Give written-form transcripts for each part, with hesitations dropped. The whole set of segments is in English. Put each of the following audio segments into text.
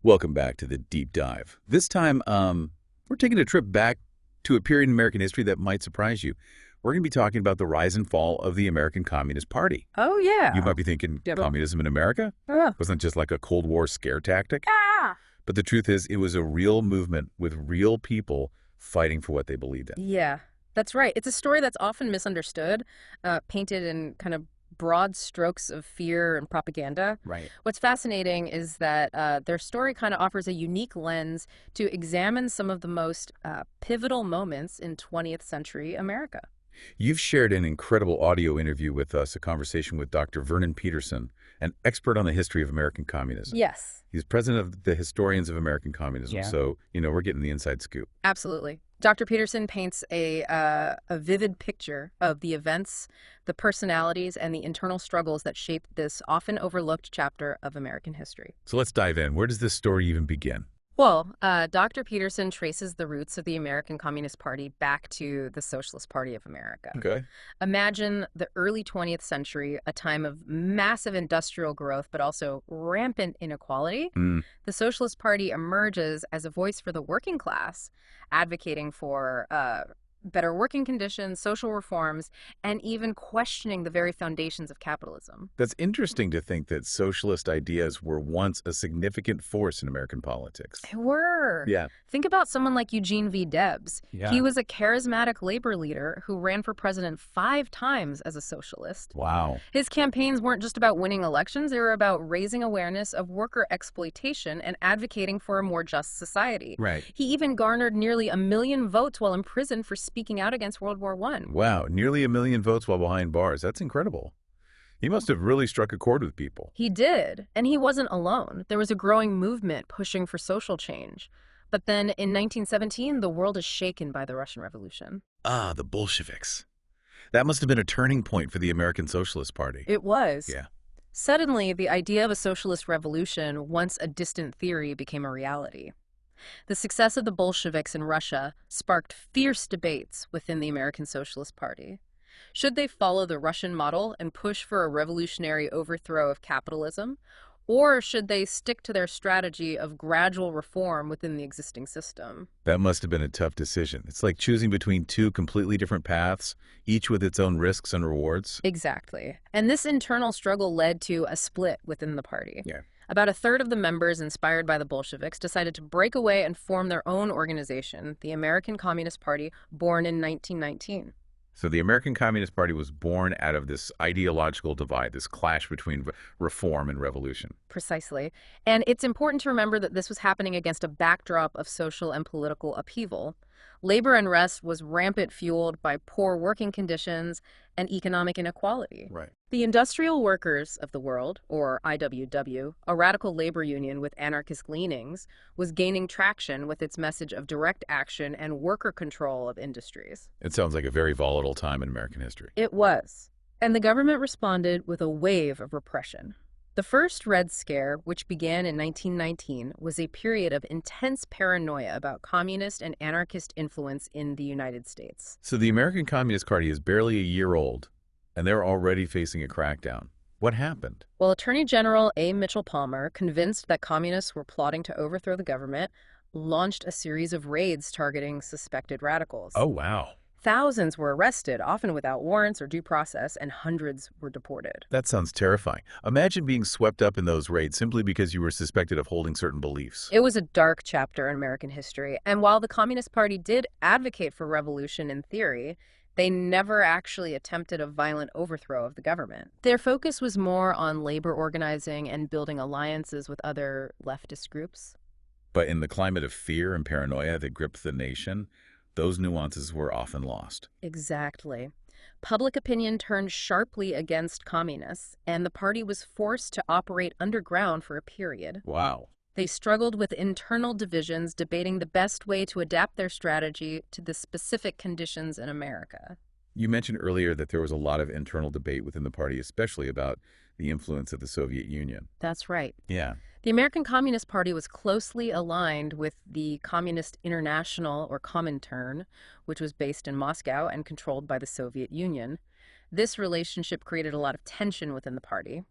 Welcome back to the Deep Dive. This time, we're taking a trip back to a period in American history that might surprise you. We're going to be talking about the rise and fall of the American Communist Party. Oh, You yeah. might be thinking, Yeah, but- communism in America? Ah. Wasn't it just like a Cold War scare tactic? Ah. But the truth is, it was a real movement with real people fighting for what they believed in. Yeah, that's right. It's a story that's often misunderstood, painted in kind of broad strokes of fear and propaganda. Right. What's fascinating is that their story kind of offers a unique lens to examine some of the most pivotal moments in 20th century America. You've shared an incredible audio interview with us, a conversation with Dr. Vernon Peterson, an expert on the history of American communism. Yes, He's president of the Historians of American Communism, Yeah. so, we're getting the inside scoop. absolutely. Dr. Peterson paints a vivid picture of the events, the personalities, and the internal struggles that shaped this often overlooked chapter of American history. So let's dive in. Where does this story even begin? Well, Dr. Peterson traces the roots of the American Communist Party back to the Socialist Party of America. Okay. Imagine the early 20th century, a time of massive industrial growth, but also rampant inequality. The Socialist Party emerges as a voice for the working class, advocating for better working conditions, social reforms, and even questioning the very foundations of capitalism. That's interesting to think that socialist ideas were once a significant force in American politics. They were. Yeah. Think about someone like Eugene V. Debs. Yeah. He was a charismatic labor leader who ran for president 5 times as a socialist. Wow. His campaigns weren't just about winning elections, they were about raising awareness of worker exploitation and advocating for a more just society. Right. He even garnered nearly 1 million votes while in prison for speaking out against World War I. Wow. Nearly 1 million votes while behind bars. That's incredible. He must have really struck a chord with people. He did, and he wasn't alone. There was a growing movement pushing for social change. But then in 1917, the world is shaken by the Russian Revolution. Ah, the Bolsheviks. That must have been a turning point for the American Socialist Party. It was. Yeah. Suddenly, the idea of a socialist revolution, once a distant theory, became a reality. The success of the Bolsheviks in Russia sparked fierce debates within the American Socialist Party. Should they follow the Russian model and push for a revolutionary overthrow of capitalism? Or should they stick to their strategy of gradual reform within the existing system? That must have been a tough decision. It's like choosing between two completely different paths, each with its own risks and rewards. Exactly. And this internal struggle led to a split within the party. Yeah. About a third of the members, inspired by the Bolsheviks, decided to break away and form their own organization, the American Communist Party, born in 1919. So the American Communist Party was born out of this ideological divide, this clash between reform and revolution. Precisely. And it's important to remember that this was happening against a backdrop of social and political upheaval. Labor unrest was rampant, fueled by poor working conditions and economic inequality. Right. The Industrial Workers of the World, or IWW, a radical labor union with anarchist leanings, was gaining traction with its message of direct action and worker control of industries. It sounds like a very volatile time in American history. It was. And the government responded with a wave of repression. The first Red Scare, which began in 1919, was a period of intense paranoia about communist and anarchist influence in the United States. So the American Communist Party is barely a year old, and they're already facing a crackdown. What happened? Well, Attorney General A. Mitchell Palmer, convinced that communists were plotting to overthrow the government, launched a series of raids targeting suspected radicals. Oh, wow. Thousands were arrested, often without warrants or due process, and hundreds were deported. That sounds terrifying. Imagine being swept up in those raids simply because you were suspected of holding certain beliefs. It was a dark chapter in American history, and while the Communist Party did advocate for revolution in theory, they never actually attempted a violent overthrow of the government. Their focus was more on labor organizing and building alliances with other leftist groups. But in the climate of fear and paranoia that gripped the nation, those nuances were often lost. Exactly. Public opinion turned sharply against communists, and the party was forced to operate underground for a period. Wow. They struggled with internal divisions, debating the best way to adapt their strategy to the specific conditions in America. You mentioned earlier that there was a lot of internal debate within the party, especially about the influence of the Soviet Union. That's right. Yeah. The American Communist Party was closely aligned with the Communist International, or Comintern, which was based in Moscow and controlled by the Soviet Union. This relationship created a lot of tension within the party.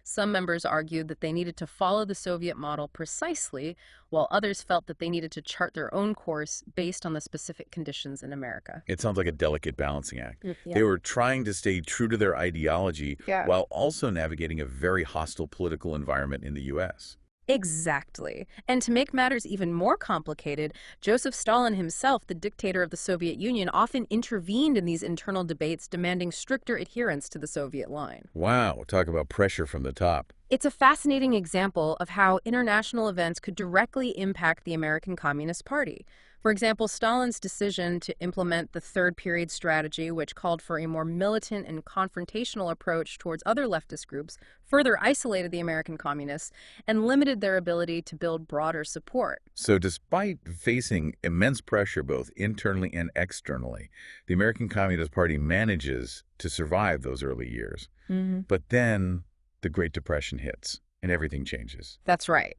Some members argued that they needed to follow the Soviet model precisely, while others felt that they needed to chart their own course based on the specific conditions in America. It sounds like a delicate balancing act. Yeah. They were trying to stay true to their ideology Yeah. while also navigating a very hostile political environment in the U.S. Exactly. And to make matters even more complicated, Joseph Stalin himself, the dictator of the Soviet Union, often intervened in these internal debates, demanding stricter adherence to the Soviet line. Wow, talk about pressure from the top. It's a fascinating example of how international events could directly impact the American Communist Party. For example, Stalin's decision to implement the Third Period strategy, which called for a more militant and confrontational approach towards other leftist groups, further isolated the American communists and limited their ability to build broader support. So despite facing immense pressure both internally and externally, the American Communist Party manages to survive those early years. But then the Great Depression hits and everything changes. That's right.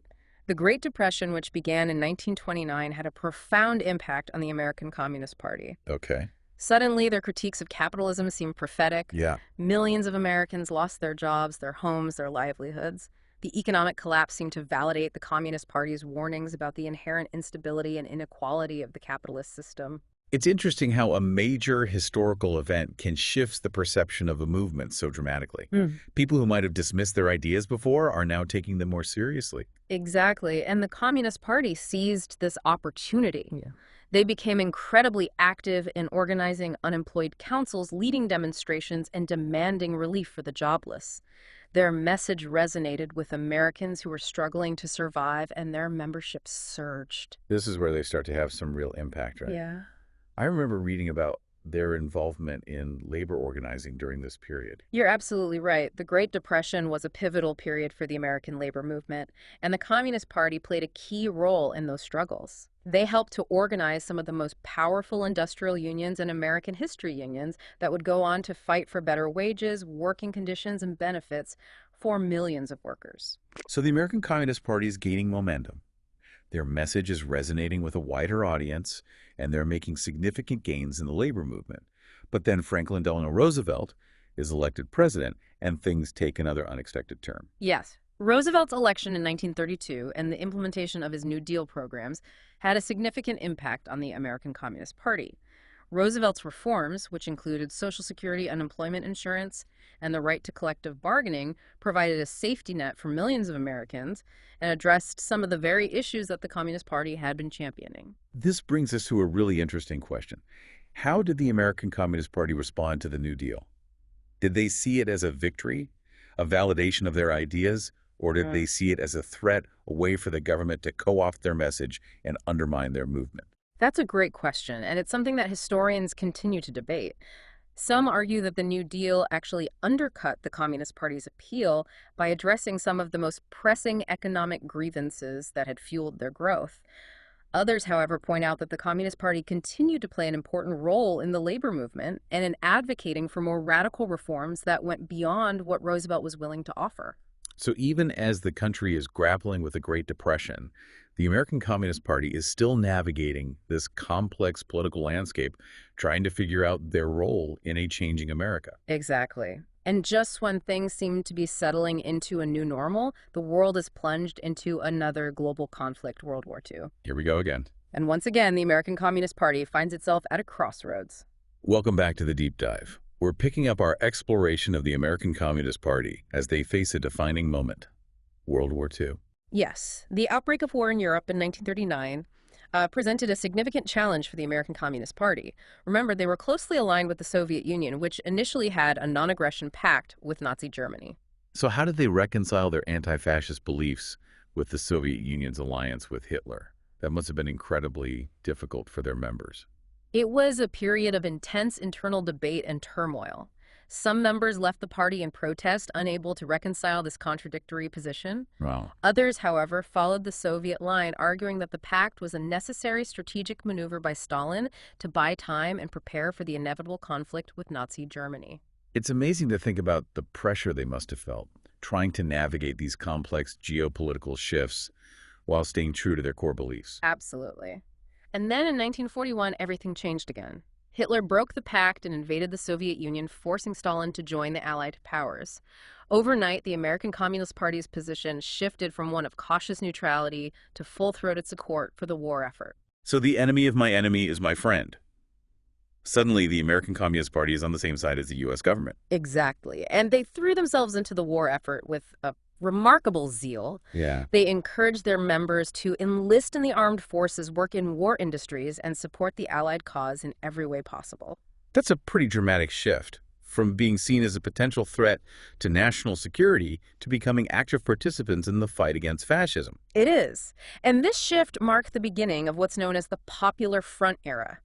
The Great Depression, which began in 1929, had a profound impact on the American Communist Party. Okay. Suddenly, their critiques of capitalism seemed prophetic. Yeah. Millions of Americans lost their jobs, their homes, their livelihoods. The economic collapse seemed to validate the Communist Party's warnings about the inherent instability and inequality of the capitalist system. It's interesting how a major historical event can shift the perception of a movement so dramatically. People who might have dismissed their ideas before are now taking them more seriously. Exactly. And the Communist Party seized this opportunity. They became incredibly active in organizing unemployed councils, leading demonstrations, and demanding relief for the jobless. Their message resonated with Americans who were struggling to survive, and their membership surged. This is where they start to have some real impact, right? Yeah. I remember reading about their involvement in labor organizing during this period. You're absolutely right. The Great Depression was a pivotal period for the American labor movement, and the Communist Party played a key role in those struggles. They helped to organize some of the most powerful industrial unions and American history unions that would go on to fight for better wages, working conditions, and benefits for millions of workers. So the American Communist Party is gaining momentum. Their message is resonating with a wider audience, and they're making significant gains in the labor movement. But then Franklin Delano Roosevelt is elected president, and things take another unexpected turn. Yes. Roosevelt's election in 1932 and the implementation of his New Deal programs had a significant impact on the American Communist Party. Roosevelt's reforms, which included Social Security, unemployment insurance, and the right to collective bargaining, provided a safety net for millions of Americans and addressed some of the very issues that the Communist Party had been championing. This brings us to a really interesting question. How did the American Communist Party respond to the New Deal? Did they see it as a victory, a validation of their ideas, or did they see it as a threat, a way for the government to co-opt their message and undermine their movement? That's a great question, and it's something that historians continue to debate. Some argue that the New Deal actually undercut the Communist Party's appeal by addressing some of the most pressing economic grievances that had fueled their growth. Others, however, point out that the Communist Party continued to play an important role in the labor movement and in advocating for more radical reforms that went beyond what Roosevelt was willing to offer. So even as the country is grappling with the Great Depression, the American Communist Party is still navigating this complex political landscape, trying to figure out their role in a changing America. Exactly. And just when things seem to be settling into a new normal, the world is plunged into another global conflict, World War II. Here we go again. And once again, the American Communist Party finds itself at a crossroads. Welcome back to the Deep Dive. We're picking up our exploration of the American Communist Party as they face a defining moment, World War II. Yes, the outbreak of war in Europe in 1939 presented a significant challenge for the American Communist Party. Remember, they were closely aligned with the Soviet Union, which initially had a non-aggression pact with Nazi Germany. So how did they reconcile their anti-fascist beliefs with the Soviet Union's alliance with Hitler? That must have been incredibly difficult for their members. It was a period of intense internal debate and turmoil. Some members left the party in protest, unable to reconcile this contradictory position. Wow. Others, however, followed the Soviet line, arguing that the pact was a necessary strategic maneuver by Stalin to buy time and prepare for the inevitable conflict with Nazi Germany. It's amazing to think about the pressure they must have felt, trying to navigate these complex geopolitical shifts while staying true to their core beliefs. Absolutely. And then in 1941, everything changed again. Hitler broke the pact and invaded the Soviet Union, forcing Stalin to join the Allied powers. Overnight, the American Communist Party's position shifted from one of cautious neutrality to full-throated support for the war effort. So the enemy of my enemy is my friend. Suddenly, the American Communist Party is on the same side as the U.S. government. Exactly. And they threw themselves into the war effort with a remarkable zeal. Yeah. They encouraged their members to enlist in the armed forces, work in war industries, and support the Allied cause in every way possible. That's a pretty dramatic shift from being seen as a potential threat to national security to becoming active participants in the fight against fascism. It is. And this shift marked the beginning of what's known as the Popular Front era.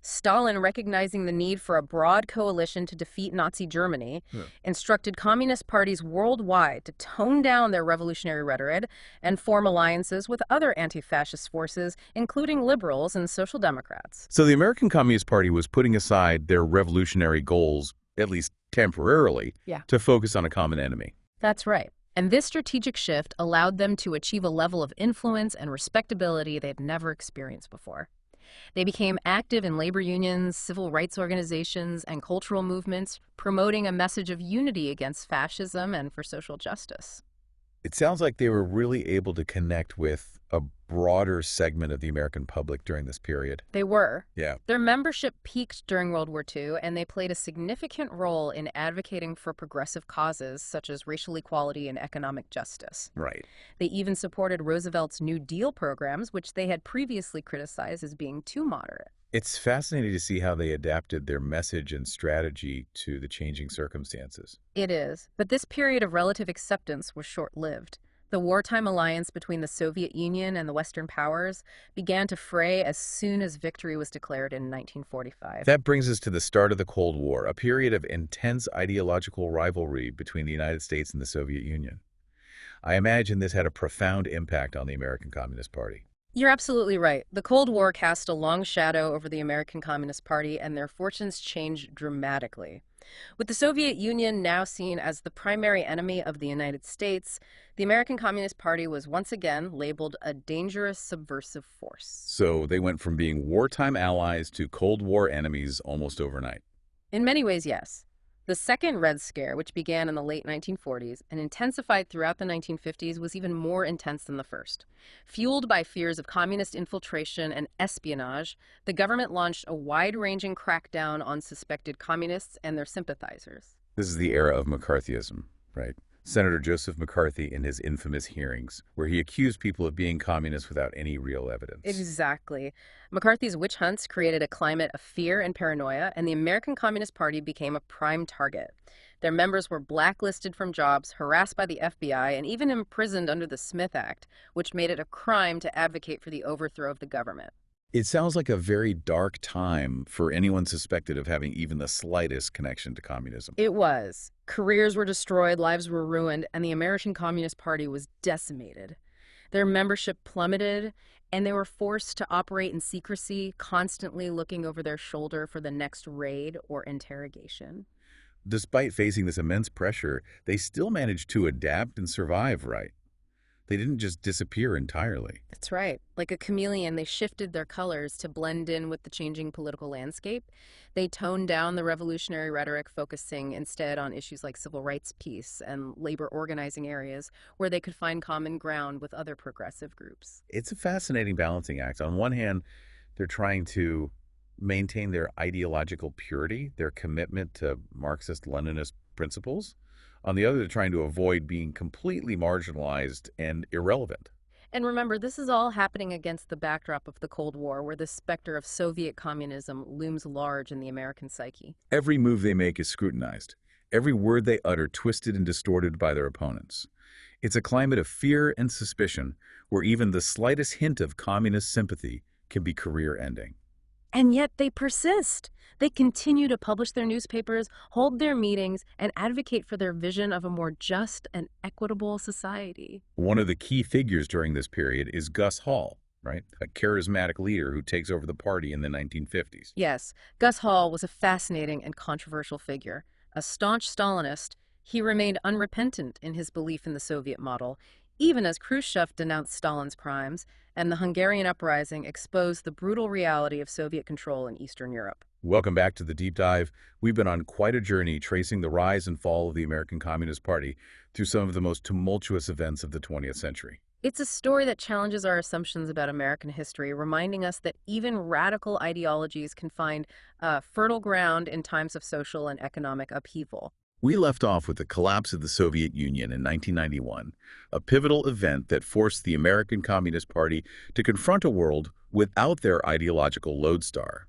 Stalin, recognizing the need for a broad coalition to defeat Nazi Germany, instructed communist parties worldwide to tone down their revolutionary rhetoric and form alliances with other anti-fascist forces, including liberals and social democrats. So the American Communist Party was putting aside their revolutionary goals, at least temporarily, to focus on a common enemy. That's right. And this strategic shift allowed them to achieve a level of influence and respectability they'd never experienced before. They became active in labor unions, civil rights organizations, and cultural movements, promoting a message of unity against fascism and for social justice. It sounds like they were really able to connect with a broader segment of the American public during this period. They were. Yeah. Their membership peaked during World War II, and they played a significant role in advocating for progressive causes such as racial equality and economic justice. Right. They even supported Roosevelt's New Deal programs, which they had previously criticized as being too moderate. It's fascinating to see how they adapted their message and strategy to the changing circumstances. It is, but this period of relative acceptance was short-lived. The wartime alliance between the Soviet Union and the Western powers began to fray as soon as victory was declared in 1945. That brings us to the start of the Cold War, a period of intense ideological rivalry between the United States and the Soviet Union. I imagine this had a profound impact on the American Communist Party. You're absolutely right. The Cold War cast a long shadow over the American Communist Party, and their fortunes changed dramatically. With the Soviet Union now seen as the primary enemy of the United States, the American Communist Party was once again labeled a dangerous subversive force. So they went from being wartime allies to Cold War enemies almost overnight. In many ways, yes. The Second Red Scare, which began in the late 1940s and intensified throughout the 1950s, was even more intense than the first. Fueled by fears of communist infiltration and espionage, the government launched a wide-ranging crackdown on suspected communists and their sympathizers. This is the era of McCarthyism, right? Senator Joseph McCarthy in his infamous hearings, where he accused people of being communists without any real evidence. Exactly. McCarthy's witch hunts created a climate of fear and paranoia, and the American Communist Party became a prime target. Their members were blacklisted from jobs, harassed by the FBI, and even imprisoned under the Smith Act, which made it a crime to advocate for the overthrow of the government. It sounds like a very dark time for anyone suspected of having even the slightest connection to communism. It was. Careers were destroyed, lives were ruined, and the American Communist Party was decimated. Their membership plummeted, and they were forced to operate in secrecy, constantly looking over their shoulder for the next raid or interrogation. Despite facing this immense pressure, they still managed to adapt and survive, right? They didn't just disappear entirely. That's right. Like a chameleon, they shifted their colors to blend in with the changing political landscape. They toned down the revolutionary rhetoric, focusing instead on issues like civil rights, peace, and labor organizing areas where they could find common ground with other progressive groups. It's a fascinating balancing act. On one hand, they're trying to maintain their ideological purity, their commitment to Marxist-Leninist principles. On the other, they're trying to avoid being completely marginalized and irrelevant. And remember, this is all happening against the backdrop of the Cold War, where the specter of Soviet communism looms large in the American psyche. Every move they make is scrutinized. Every word they utter twisted and distorted by their opponents. It's a climate of fear and suspicion where even the slightest hint of communist sympathy can be career-ending. And yet they persist. They continue to publish their newspapers, hold their meetings, and advocate for their vision of a more just and equitable society. One of the key figures during this period is Gus Hall, right? A charismatic leader who takes over the party in the 1950s. Yes, Gus Hall was a fascinating and controversial figure. A staunch Stalinist, he remained unrepentant in his belief in the Soviet model. even as Khrushchev denounced Stalin's crimes, and the Hungarian uprising exposed the brutal reality of Soviet control in Eastern Europe. Welcome back to the Deep Dive. We've been on quite a journey tracing the rise and fall of the American Communist Party through some of the most tumultuous events of the 20th century. It's a story that challenges our assumptions about American history, reminding us that even radical ideologies can find fertile ground in times of social and economic upheaval. We left off with the collapse of the Soviet Union in 1991, a pivotal event that forced the American Communist Party to confront a world without their ideological lodestar.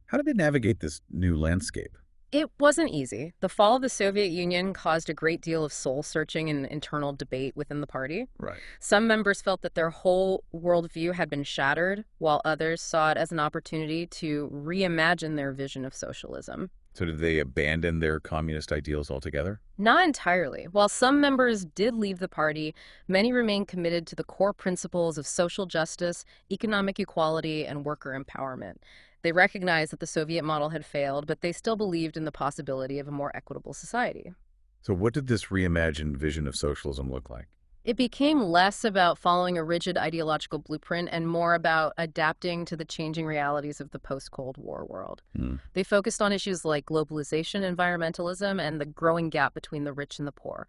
How did they navigate this new landscape? It wasn't easy. The fall of the Soviet Union caused a great deal of soul-searching and internal debate within the party. Right. Some members felt that their whole worldview had been shattered, while others saw it as an opportunity to reimagine their vision of socialism. So did they abandon their communist ideals altogether? Not entirely. While some members did leave the party, many remained committed to the core principles of social justice, economic equality, and worker empowerment. They recognized that the Soviet model had failed, but they still believed in the possibility of a more equitable society. So what did this reimagined vision of socialism look like? It became less about following a rigid ideological blueprint and more about adapting to the changing realities of the post-Cold War world. Hmm. They focused on issues like globalization, environmentalism, and the growing gap between the rich and the poor.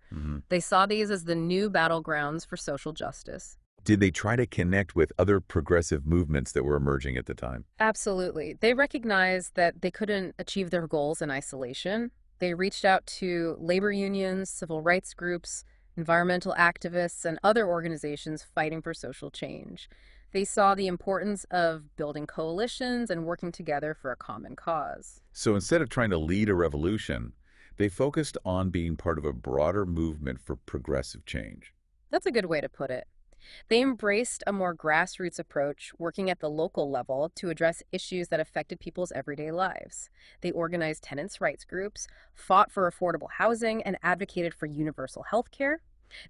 They saw these as the new battlegrounds for social justice. Did they try to connect with other progressive movements that were emerging at the time? Absolutely. They recognized that they couldn't achieve their goals in isolation. They reached out to labor unions, civil rights groups, environmental activists, and other organizations fighting for social change. They saw the importance of building coalitions and working together for a common cause. So instead of trying to lead a revolution, they focused on being part of a broader movement for progressive change. That's a good way to put it. They embraced a more grassroots approach, working at the local level to address issues that affected people's everyday lives. They organized tenants' rights groups, fought for affordable housing, and advocated for universal health care.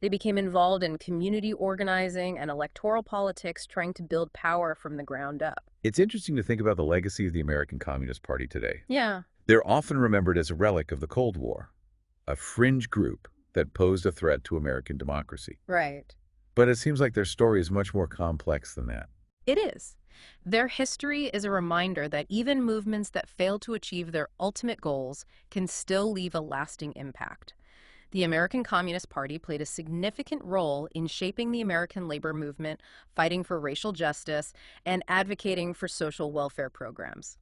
They became involved in community organizing and electoral politics, trying to build power from the ground up. It's interesting to think about the legacy of the American Communist Party today. Yeah, They're often remembered as a relic of the Cold War, a fringe group that posed a threat to American democracy. right. But it seems like their story is much more complex than that. It is. Their history is a reminder that even movements that fail to achieve their ultimate goals can still leave a lasting impact. The American Communist Party played a significant role in shaping the American labor movement, fighting for racial justice, and advocating for social welfare programs.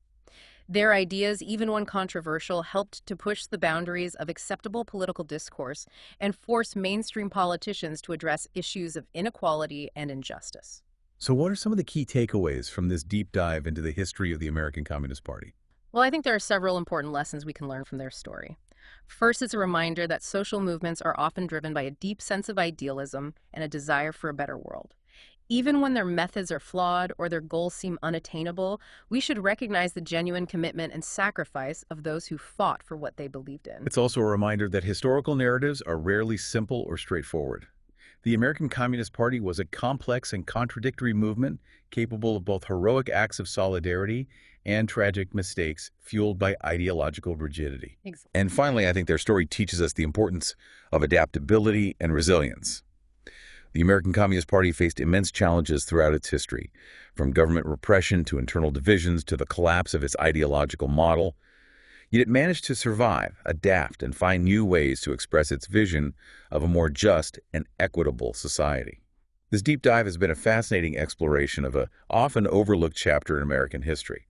Their ideas, even when controversial, helped to push the boundaries of acceptable political discourse and force mainstream politicians to address issues of inequality and injustice. So what are some of the key takeaways from this deep dive into the history of the American Communist Party? Well, I think there are several important lessons we can learn from their story. First, it's a reminder that social movements are often driven by a deep sense of idealism and a desire for a better world. Even when their methods are flawed or their goals seem unattainable, we should recognize the genuine commitment and sacrifice of those who fought for what they believed in. It's also a reminder that historical narratives are rarely simple or straightforward. The American Communist Party was a complex and contradictory movement capable of both heroic acts of solidarity and tragic mistakes fueled by ideological rigidity. Exactly. And finally, I think their story teaches us the importance of adaptability and resilience. The American Communist Party faced immense challenges throughout its history, from government repression to internal divisions to the collapse of its ideological model. Yet it managed to survive, adapt, and find new ways to express its vision of a more just and equitable society. This deep dive has been a fascinating exploration of an often overlooked chapter in American history.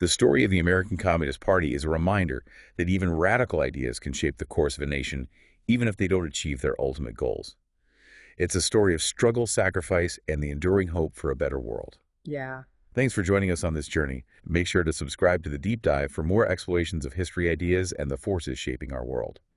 The story of the American Communist Party is a reminder that even radical ideas can shape the course of a nation, even if they don't achieve their ultimate goals. It's a story of struggle, sacrifice, and the enduring hope for a better world. Yeah. Thanks for joining us on this journey. Make sure to subscribe to the Deep Dive for more explorations of history ideas and the forces shaping our world.